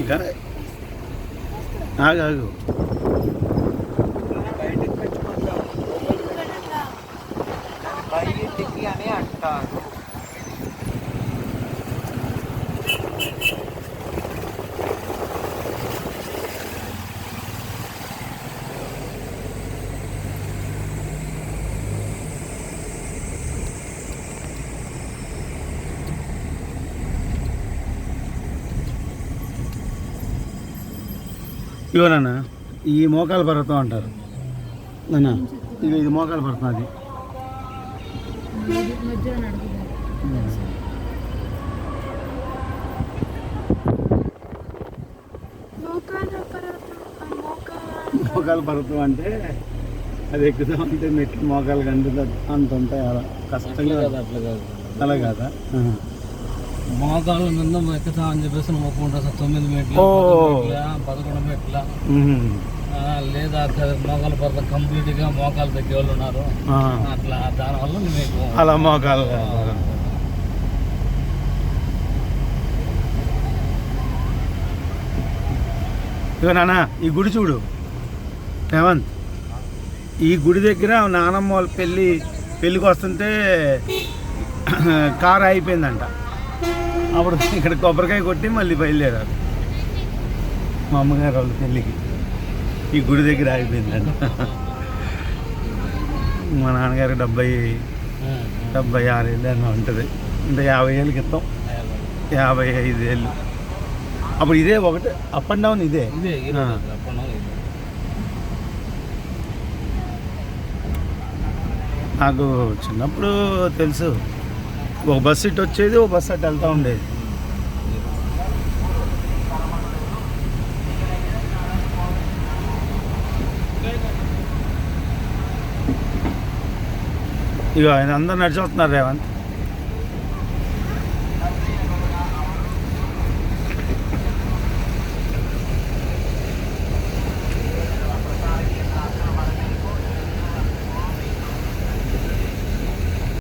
ఇంకా ఆగు బయటికి అని అంటారు. ఇవోనా ఈ మోకాల పర్వతం అంటారు నాన్న. ఇది మోకాల పర్వతం. అది మోకాల పర్వతం అంటే అది ఎక్కుదాం అంటే మెట్లు మోకాలు కంటే అంత ఉంటాయి. అలా కష్టంగా అట్లా కాదు, అలా కాదా? మోకాళ్ళ మీద ఎక్కుతా అని చెప్పేసి మొక్కుంటా 9 మెట్లు 11 మెట్ల లేదా మోకాల పర్వతం కంప్లీట్ గా మోకాలు తగ్గే వాళ్ళు ఉన్నారు. అట్లా దానివల్ల మీకు అలా మోకాలు ఇక నాన్న ఈ గుడి చూడు రేవంత్. ఈ గుడి దగ్గర నానమ్మ వాళ్ళ పెళ్ళికి వస్తుంటే కారు అయిపోయిందంట. అప్పుడు ఇక్కడ కొబ్బరికాయ కొట్టి మళ్ళీ బయలుదేరారు మా అమ్మగారు వాళ్ళ పెళ్ళికి. ఈ గుడి దగ్గర ఆగిపోయిందంట. మా నాన్నగారు 76 ఏళ్ళు అన్న ఉంటుంది. అంటే 50 ఏళ్ళ క్రితం, 55 ఏళ్ళు. అప్పుడు ఇదే ఒకటి అప్ అండ్ డౌన్ ఇదే. నాకు చిన్నప్పుడు తెలుసు, ఒక బస్సు ఇటు వచ్చేది, ఒక బస్సు అటు వెళ్తూ ఉండేది. ఇక ఆయన అందరు నడిచి వస్తున్నారు రేవంత్.